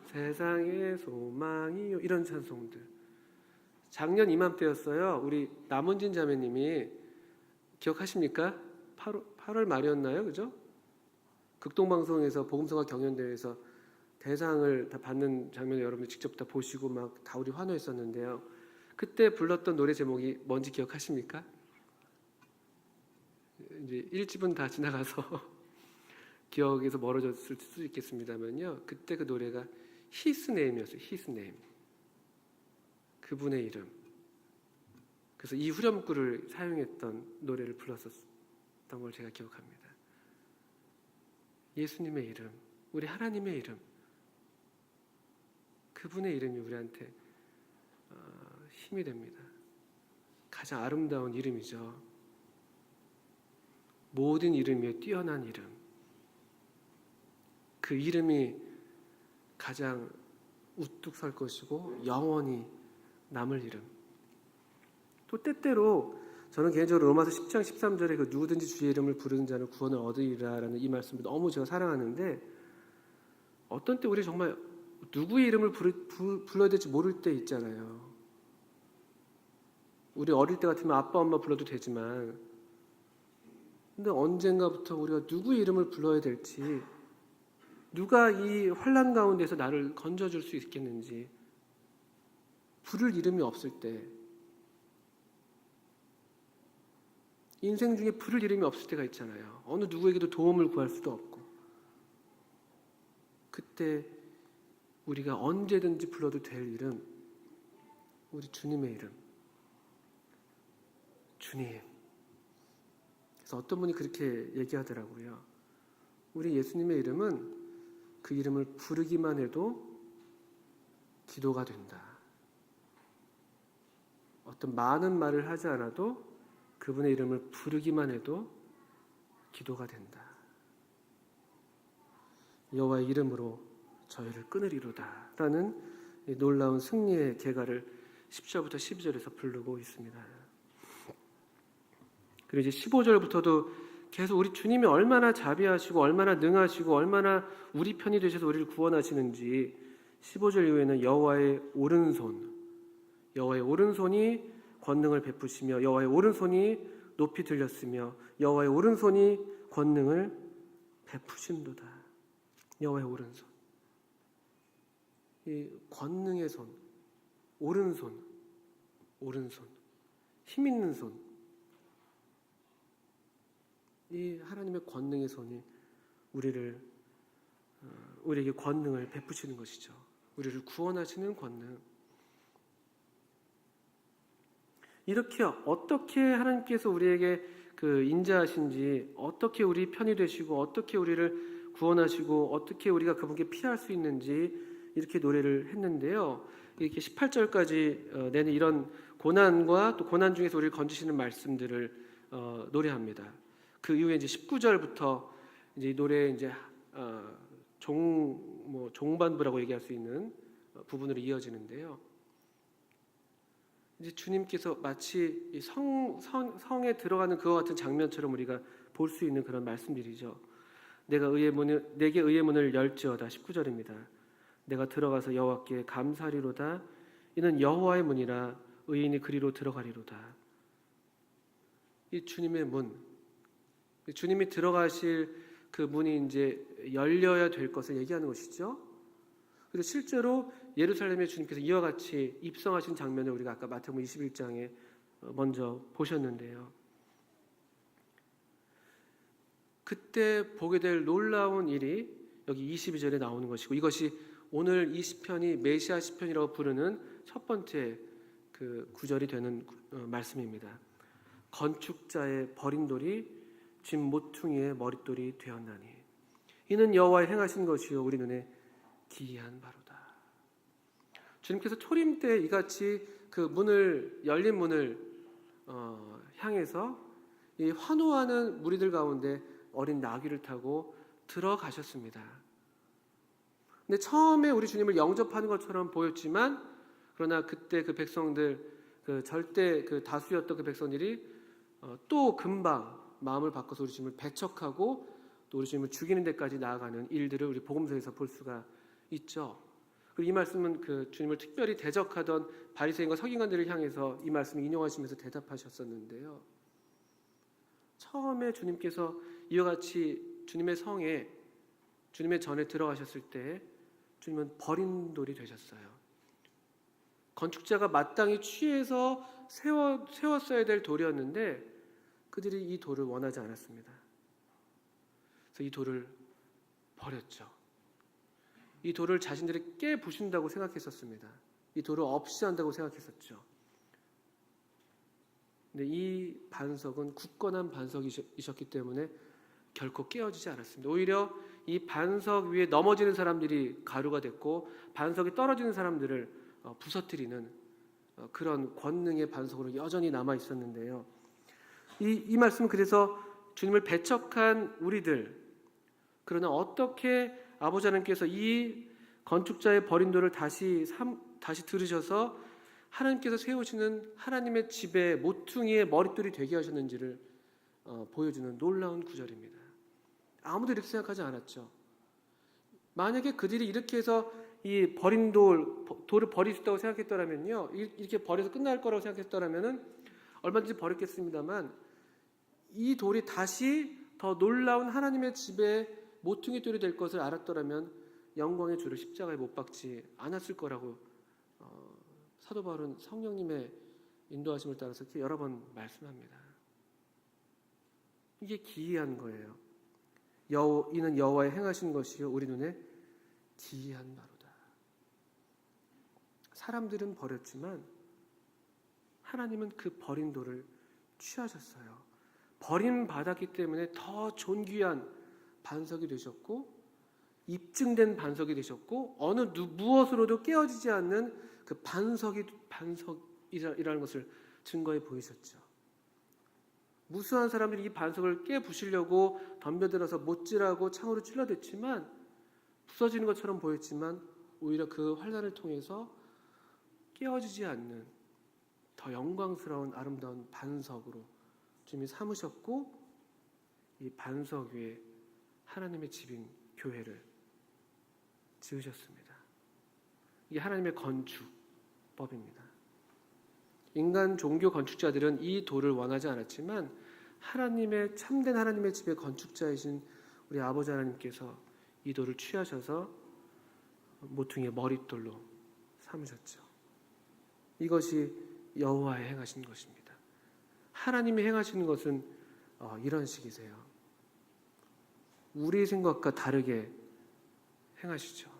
세상의 소망이요. 이런 찬송들. 작년 이맘때였어요. 우리 남은진 자매님이 기억하십니까? 8월 말이었나요? 그죠? 극동방송에서 복음성화 경연대회에서 대상을 다 받는 장면을 여러분들 직접 다 보시고 막 다 우리 환호했었는데요. 그때 불렀던 노래 제목이 뭔지 기억하십니까? 이제 1집은 다 지나가서 기억에서 멀어졌을 수도 있겠습니다만요. 그때 그 노래가 His Name이었어요. His Name. 그분의 이름. 그래서 이 후렴구를 사용했던 노래를 불렀었던 걸 제가 기억합니다. 예수님의 이름, 우리 하나님의 이름, 그분의 이름이 우리한테 힘이 됩니다. 가장 아름다운 이름이죠. 모든 이름 위에 뛰어난 이름. 그 이름이 가장 우뚝 설 것이고 영원히 남을 이름. 또 때때로 저는 개인적으로 로마서 10장 13절에 그 누구든지 주의 이름을 부르는 자는 구원을 얻으리라라는 이 말씀을 너무 제가 사랑하는데 어떤 때 우리 정말 누구의 이름을 불러야 될지 모를 때 있잖아요. 우리 어릴 때 같으면 아빠 엄마 불러도 되지만 근데 언젠가부터 우리가 누구의 이름을 불러야 될지 누가 이 환난 가운데서 나를 건져줄 수 있겠는지 부를 이름이 없을 때 인생 중에 부를 이름이 없을 때가 있잖아요. 어느 누구에게도 도움을 구할 수도 없고 그때 우리가 언제든지 불러도 될 이름 우리 주님의 이름 주님. 그래서 어떤 분이 그렇게 얘기하더라고요. 우리 예수님의 이름은 그 이름을 부르기만 해도 기도가 된다. 어떤 많은 말을 하지 않아도 그분의 이름을 부르기만 해도 기도가 된다. 여호와의 이름으로 저희를 끊으리로다 라는 놀라운 승리의 계가를 10절부터 12절에서 부르고 있습니다. 그리고 이제 15절부터도 계속 우리 주님이 얼마나 자비하시고 얼마나 능하시고 얼마나 우리 편이 되셔서 우리를 구원하시는지 15절 이후에는 여호와의 오른손이 권능을 베푸시며 여호와의 오른손이 높이 들렸으며 여호와의 오른손이 권능을 베푸신도다. 여호와의 오른손. 이 권능의 손, 오른손, 힘 있는 손. 이 하나님의 권능의 손이 우리에게 권능을 베푸시는 것이죠. 우리를 구원하시는 권능. 이렇게 어떻게 하나님께서 우리에게 그 인자하신지, 어떻게 우리 편이 되시고, 어떻게 우리를 구원하시고 어떻게 우리가 그분께 피할 수 있는지 이렇게 노래를 했는데요. 이렇게 18절까지 내는 이런 고난과 또 고난 중에서 우리를 건지시는 말씀들을 노래합니다. 그 이후에 이제 19절부터 이제 이 노래의 이제 종반부라고 얘기할 수 있는 부분으로 이어지는데요. 이제 주님께서 마치 이 성에 들어가는 그와 같은 장면처럼 우리가 볼 수 있는 그런 말씀들이죠. 내게 의의 문을 열지어다. 19절입니다. 내가 들어가서 여호와께 감사하리로다. 이는 여호와의 문이라 의인이 그리로 들어가리로다. 이 주님의 문, 주님이 들어가실 그 문이 이제 열려야 될 것을 얘기하는 것이죠. 그래서 실제로 예루살렘에 주님께서 이와 같이 입성하신 장면을 우리가 아까 마태복음 21장에 먼저 보셨는데요. 그때 보게 될 놀라운 일이 여기 22절에 나오는 것이고, 이것이 오늘 이 시편이 메시아 시편이라고 부르는 첫 번째 그 구절이 되는 말씀입니다. 건축자의 버린 돌이 진 모퉁이의 머릿돌이 되었나니 이는 여호와의 행하신 것이요 우리 눈에 기이한 바로다. 주님께서 초림 때 이같이 그 문을 열린 문을 향해서 이 환호하는 무리들 가운데 어린 나귀를 타고 들어가셨습니다. 근데 처음에 우리 주님을 영접하는 것처럼 보였지만, 그러나 그때 그 백성들, 그 절대 그 다수였던 그 백성들이 또 금방 마음을 바꿔서 우리 주님을 배척하고 또 우리 주님을 죽이는 데까지 나아가는 일들을 우리 복음서에서 볼 수가 있죠. 그리고 이 말씀은 그 주님을 특별히 대적하던 바리새인과 서기관들을 향해서 이 말씀을 인용하시면서 대답하셨었는데요. 처음에 주님께서 이와 같이 주님의 성에, 주님의 전에 들어가셨을 때 주님은 버린 돌이 되셨어요. 건축자가 마땅히 취해서 세웠어야 될 돌이었는데 그들이 이 돌을 원하지 않았습니다. 그래서 이 돌을 버렸죠. 이 돌을 자신들이 깨부신다고 생각했었습니다. 이 돌을 없이 한다고 생각했었죠. 근데 이 반석은 굳건한 반석이셨기 때문에 결코 깨어지지 않았습니다. 오히려 이 반석 위에 넘어지는 사람들이 가루가 됐고 반석이 떨어지는 사람들을 부서뜨리는 그런 권능의 반석으로 여전히 남아 있었는데요. 이 말씀은 그래서 주님을 배척한 우리들, 그러나 어떻게 아버지 하나님께서 이 건축자의 버린 돌을 다시 들으셔서 하나님께서 세우시는 하나님의 집의 모퉁이의 머릿돌이 되게 하셨는지를 보여주는 놀라운 구절입니다. 아무도 이렇게 생각하지 않았죠. 만약에 그들이 이렇게 해서 이 버린 돌을 버릴 수 있다고 생각했더라면요, 이렇게 버려서 끝날 거라고 생각했더라면은 얼마든지 버렸겠습니다만, 이 돌이 다시 더 놀라운 하나님의 집의 모퉁이 돌이 될 것을 알았더라면 영광의 주를 십자가에 못 박지 않았을 거라고 사도 바울은 성령님의 인도하심을 따라서 이렇게 여러 번 말씀합니다. 이게 기이한 거예요. 이는 여호와의 행하신 것이요 우리 눈에 기이한 바로다. 사람들은 버렸지만 하나님은 그 버린 돌을 취하셨어요. 버림받았기 때문에 더 존귀한 반석이 되셨고 입증된 반석이 되셨고 어느 무엇으로도 깨어지지 않는 그 반석이라는 것을 증거해 보이셨죠. 무수한 사람들이 이 반석을 깨부시려고 덤벼들어서 못질하고 창으로 찔러댔지만 부서지는 것처럼 보였지만 오히려 그 환난을 통해서 깨어지지 않는 더 영광스러운 아름다운 반석으로 주님이 삼으셨고 이 반석 위에 하나님의 집인 교회를 지으셨습니다. 이게 하나님의 건축법입니다. 인간 종교 건축자들은 이 돌을 원하지 않았지만 하나님의 참된 하나님의 집의 건축자이신 우리 아버지 하나님께서 이 돌을 취하셔서 모퉁이의 머릿돌로 삼으셨죠. 이것이 여호와의 행하신 것입니다. 하나님이 행하시는 것은 이런 식이세요. 우리 생각과 다르게 행하시죠.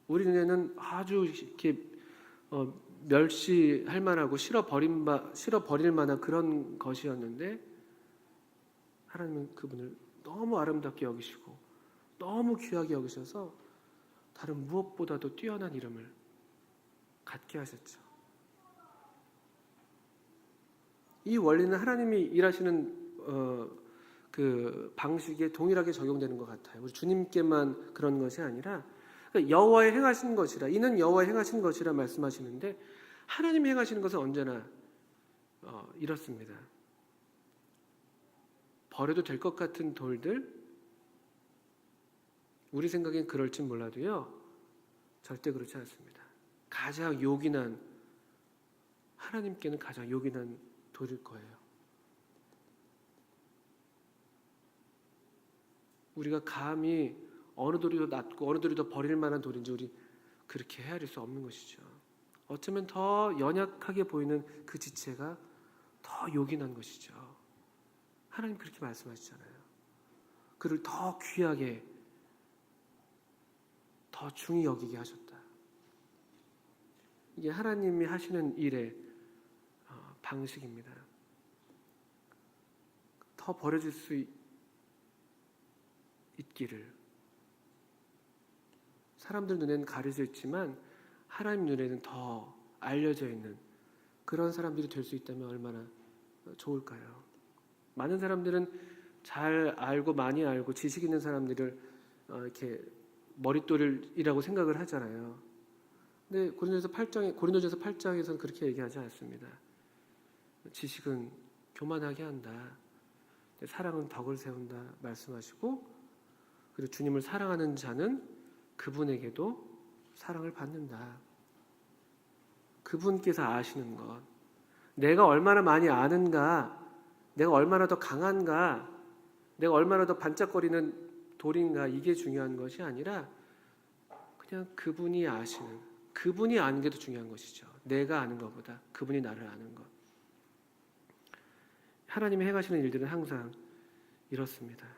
우리 눈에는 아주 이렇게 멸시할 만하고 실어 버릴 만한 그런 것이었는데 하나님은 그분을 너무 아름답게 여기시고 너무 귀하게 여기셔서 다른 무엇보다도 뛰어난 이름을 갖게 하셨죠. 이 원리는 하나님이 일하시는 그 방식에 동일하게 적용되는 것 같아요. 우리 주님께만 그런 것이 아니라 그러니까 여호와의 행하신 것이라, 이는 여호와의 행하신 것이라 말씀하시는데 하나님이 행하시는 것은 언제나 이렇습니다. 버려도 될 것 같은 돌들, 우리 생각엔 그럴진 몰라도요, 절대 그렇지 않습니다. 가장 요긴한, 하나님께는 가장 요긴한 돌일 거예요. 우리가 감히 어느 돌이 더 낫고 어느 돌이 더 버릴 만한 돌인지 우리 그렇게 헤아릴 수 없는 것이죠. 어쩌면 더 연약하게 보이는 그 지체가 더 요긴한 것이죠. 하나님 그렇게 말씀하시잖아요. 그를 더 귀하게, 더 중히 여기게 하셨다. 이게 하나님이 하시는 일의 방식입니다. 더 버려질 수 있기를. 사람들 눈에는 가려져 있지만 하나님 눈에는 더 알려져 있는 그런 사람들이 될 수 있다면 얼마나 좋을까요? 많은 사람들은 잘 알고 많이 알고 지식 있는 사람들을 이렇게 머릿돌이라고 생각을 하잖아요. 근데 고린도전서 8장에서는 그렇게 얘기하지 않습니다. 지식은 교만하게 한다. 사랑은 덕을 세운다 말씀하시고, 그리고 주님을 사랑하는 자는 그분에게도 사랑을 받는다. 그분께서 아시는 것, 내가 얼마나 많이 아는가, 내가 얼마나 더 강한가, 내가 얼마나 더 반짝거리는 돌인가, 이게 중요한 것이 아니라 그냥 그분이 아시는, 그분이 아는 게 더 중요한 것이죠. 내가 아는 것보다 그분이 나를 아는 것. 하나님이 행하시는 일들은 항상 이렇습니다.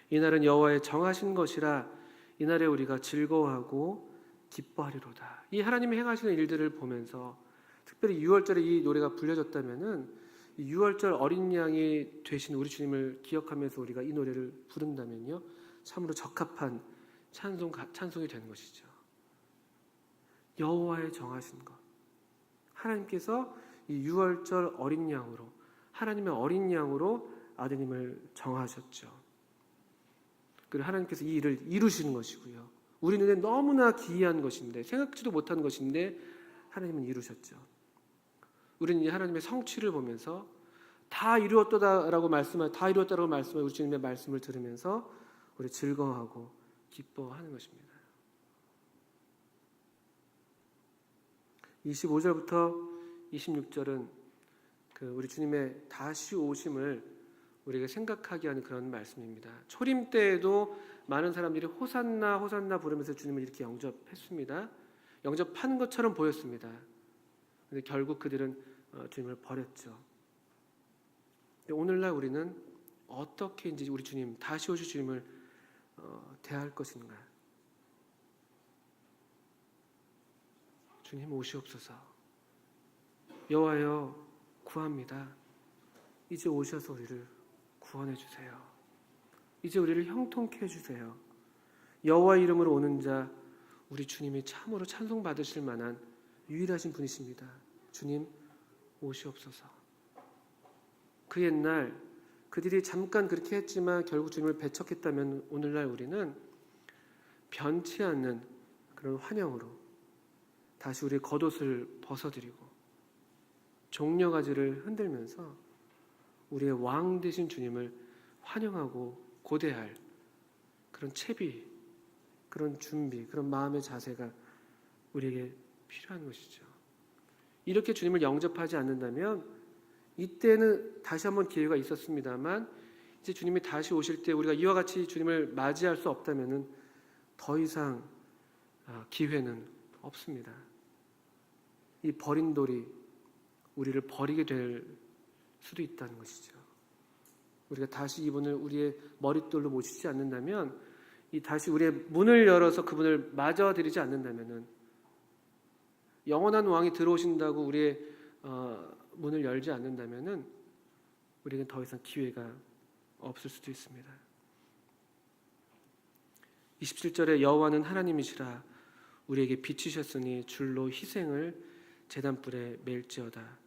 이날은 여호와의 정하신 것이라 이날에 우리가 즐거워하고 기뻐하리로다. 이 하나님이 행하시는 일들을 보면서 특별히 6월절에 이 노래가 불려졌다면은 이 6월절 어린 양이 되신 우리 주님을 기억하면서 우리가 이 노래를 부른다면요, 참으로 적합한 찬송이 되는 것이죠. 여호와의 정하신 것, 하나님께서 이 6월절 어린 양으로, 하나님의 어린 양으로 아드님을 정하셨죠. 그리고 하나님께서 이 일을 이루시는 것이고요, 우리 눈에 너무나 기이한 것인데, 생각지도 못한 것인데 하나님은 이루셨죠. 우리는 이 하나님의 성취를 보면서 다 이루었다라고 말씀할 우리 주님의 말씀을 들으면서 우리 즐거워하고 기뻐하는 것입니다. 25절부터 26절은 우리 주님의 다시 오심을 우리가 생각하게 하는 그런 말씀입니다. 초림 때에도 많은 사람들이 호산나 호산나 부르면서 주님을 이렇게 영접했습니다. 영접하는 것처럼 보였습니다. 그런데 결국 그들은 주님을 버렸죠. 오늘날 우리는 어떻게 이제 우리 주님, 다시 오실 주님을 대할 것인가? 주님 오시옵소서. 여호와여 구합니다. 이제 오셔서 우리를 구원해 주세요. 이제 우리를 형통케 해주세요. 여호와 이름으로 오는 자, 우리 주님이 참으로 찬송받으실 만한 유일하신 분이십니다. 주님 오시옵소서. 그 옛날 그들이 잠깐 그렇게 했지만 결국 주님을 배척했다면 오늘날 우리는 변치 않는 그런 환영으로 다시 우리의 겉옷을 벗어드리고 종려가지를 흔들면서 우리의 왕 되신 주님을 환영하고 고대할 그런 채비, 그런 준비, 그런 마음의 자세가 우리에게 필요한 것이죠. 이렇게 주님을 영접하지 않는다면 이때는 다시 한번 기회가 있었습니다만 이제 주님이 다시 오실 때 우리가 이와 같이 주님을 맞이할 수 없다면은 더 이상 기회는 없습니다. 이 버린 돌이 우리를 버리게 될 수도 있다는 것이죠. 우리가 다시 이분을 우리의 머릿돌로 모시지 않는다면, 이 다시 우리의 문을 열어서 그분을 맞아드리지 않는다면은, 영원한 왕이 들어오신다고 우리의 문을 열지 않는다면은 우리는 더 이상 기회가 없을 수도 있습니다. 27절에 여호와는 하나님이시라 우리에게 비치셨으니 줄로 희생을 제단불에 맬지어다.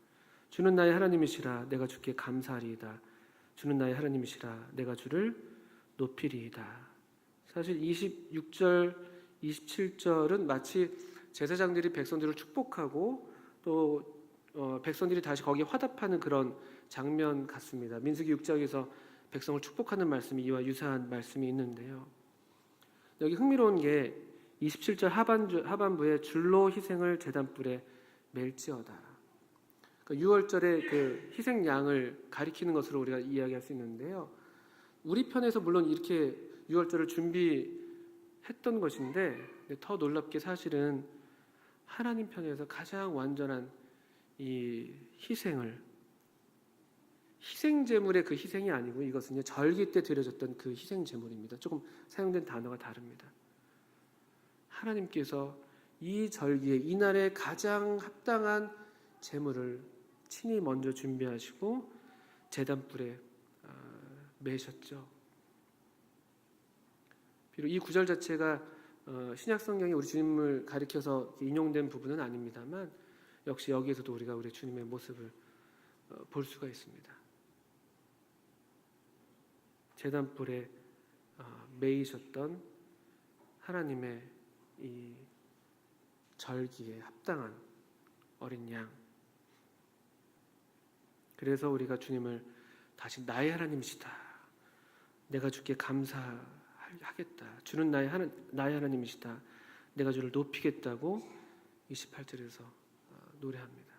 주는 나의 하나님이시라 내가 주께 감사하리이다. 주는 나의 하나님이시라 내가 주를 높이리이다. 사실 26절, 27절은 마치 제사장들이 백성들을 축복하고 또 백성들이 다시 거기에 화답하는 그런 장면 같습니다. 민수기 6장에서 백성을 축복하는 말씀이 이와 유사한 말씀이 있는데요. 여기 흥미로운 게 27절 하반부에 줄로 희생을 제단불에 맬지어다. 그러니까 6월절의 그 희생양을 가리키는 것으로 우리가 이야기할 수 있는데요. 우리 편에서 물론 이렇게 6월절을 준비했던 것인데 더 놀랍게 사실은 하나님 편에서 가장 완전한 이 희생제물의 그 희생이 아니고 이것은 절기 때 드려졌던 그 희생제물입니다. 조금 사용된 단어가 다릅니다. 하나님께서 이 절기에 이날에 가장 합당한 제물을 친히 먼저 준비하시고 제단불에 매셨죠. 비록 이 구절 자체가 신약 성경에 우리 주님을 가리켜서 인용된 부분은 아닙니다만 역시 여기에서도 우리가 우리 주님의 모습을 볼 수가 있습니다. 제단불에 매이셨던 하나님의 이 절기에 합당한 어린 양. 그래서 우리가 주님을 다시 나의 하나님이시다. 내가 주께 감사하겠다. 주는 나의 하나님이시다. 내가 주를 높이겠다고 28절에서 노래합니다.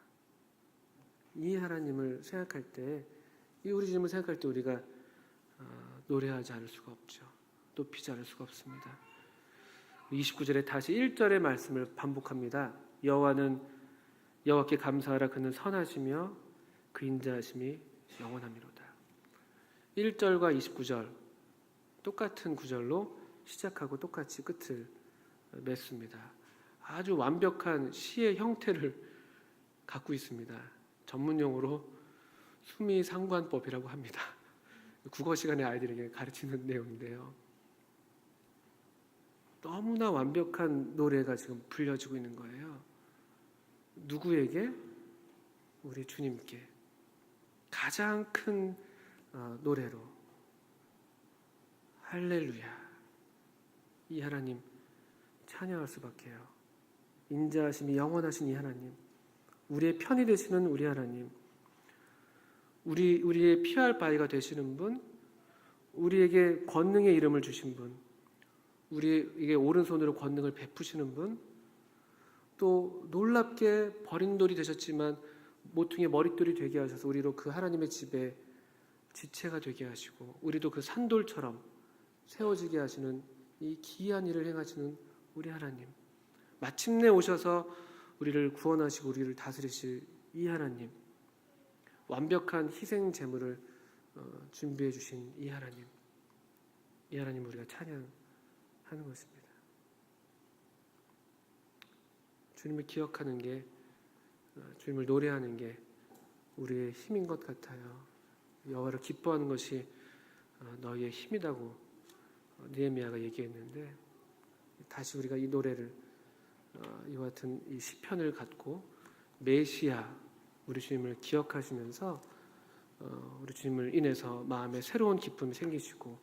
이 하나님을 생각할 때, 이 우리 주님을 생각할 때 우리가 노래하지 않을 수가 없죠. 높이지 않을 수가 없습니다. 29절에 다시 1절의 말씀을 반복합니다. 여호와께 감사하라. 그는 선하시며 그 인자하심이 영원함이로다. 1절과 29절 똑같은 구절로 시작하고 똑같이 끝을 맺습니다. 아주 완벽한 시의 형태를 갖고 있습니다. 전문용어로 수미상관법이라고 합니다. 국어 시간에 아이들에게 가르치는 내용인데요. 너무나 완벽한 노래가 지금 불려지고 있는 거예요. 누구에게? 우리 주님께 가장 큰 노래로 할렐루야. 이 하나님 찬양할 수밖에요. 인자하심이 영원하신 이 하나님, 우리의 편이 되시는 우리 하나님, 우리의 피할 바위가 되시는 분, 우리에게 권능의 이름을 주신 분, 우리에게 오른손으로 권능을 베푸시는 분, 또 놀랍게 버린 돌이 되셨지만 모퉁이의 머릿돌이 되게 하셔서 우리로 그 하나님의 집에 지체가 되게 하시고 우리도 그 산돌처럼 세워지게 하시는 이 기이한 일을 행하시는 우리 하나님, 마침내 오셔서 우리를 구원하시고 우리를 다스리실 이 하나님, 완벽한 희생 제물을 준비해 주신 이 하나님 우리가 찬양하는 것입니다. 주님을 기억하는 게, 주님을 노래하는 게 우리의 힘인 것 같아요. 여호와를 기뻐하는 것이 너희의 힘이라고 느헤미야가 얘기했는데, 다시 우리가 이 노래를 이와 같은 이 시편을 갖고 메시아 우리 주님을 기억하시면서 우리 주님을 인해서 마음에 새로운 기쁨이 생기시고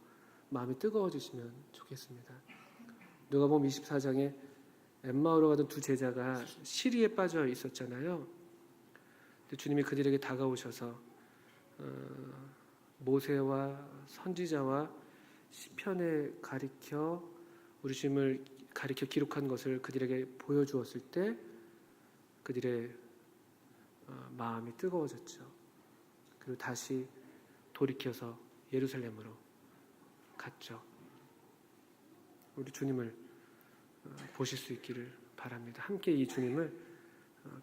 마음이 뜨거워지시면 좋겠습니다. 누가복음 24장에 엠마오로 가던 두 제자가 시리에 빠져 있었잖아요. 근데 주님이 그들에게 다가오셔서 모세와 선지자와 시편에 가리켜 우리 주님을 가리켜 기록한 것을 그들에게 보여주었을 때 그들의 마음이 뜨거워졌죠. 그리고 다시 돌이켜서 예루살렘으로 갔죠. 우리 주님을 보실 수 있기를 바랍니다. 함께 이 주님을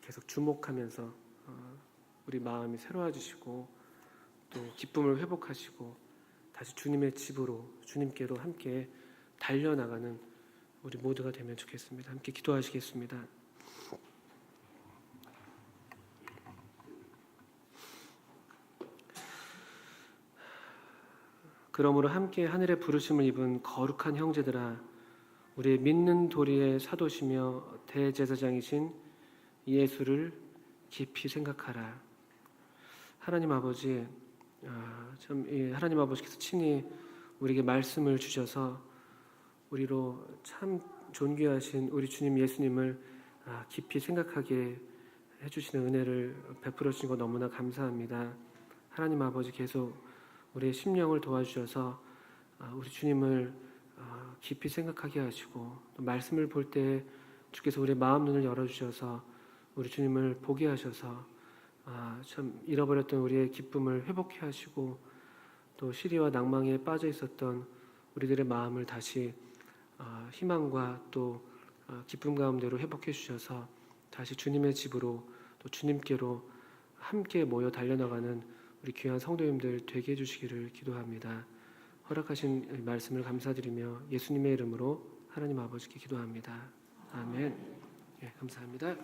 계속 주목하면서 우리 마음이 새로워지시고 또 기쁨을 회복하시고 다시 주님의 집으로, 주님께로 함께 달려나가는 우리 모두가 되면 좋겠습니다. 함께 기도하시겠습니다. 그러므로 함께 하늘의 부르심을 입은 거룩한 형제들아, 우리의 믿는 도리의 사도시며 대제사장이신 예수를 깊이 생각하라. 하나님 아버지, 하나님 아버지께서 친히 우리에게 말씀을 주셔서 우리로 참 존귀하신 우리 주님 예수님을 깊이 생각하게 해주시는 은혜를 베풀어 주신 것 너무나 감사합니다. 하나님 아버지 계속 우리의 심령을 도와주셔서 우리 주님을 깊이 생각하게 하시고 또 말씀을 볼 때 주께서 우리의 마음 눈을 열어주셔서 우리 주님을 보게 하셔서 참 잃어버렸던 우리의 기쁨을 회복해 하시고 또 시리와 낭망에 빠져 있었던 우리들의 마음을 다시 희망과 또 기쁨 가운데로 회복해 주셔서 다시 주님의 집으로 또 주님께로 함께 모여 달려나가는 우리 귀한 성도님들 되게 해주시기를 기도합니다. 허락하신 말씀을 감사드리며 예수님의 이름으로 하나님 아버지께 기도합니다. 아멘. 예, 감사합니다.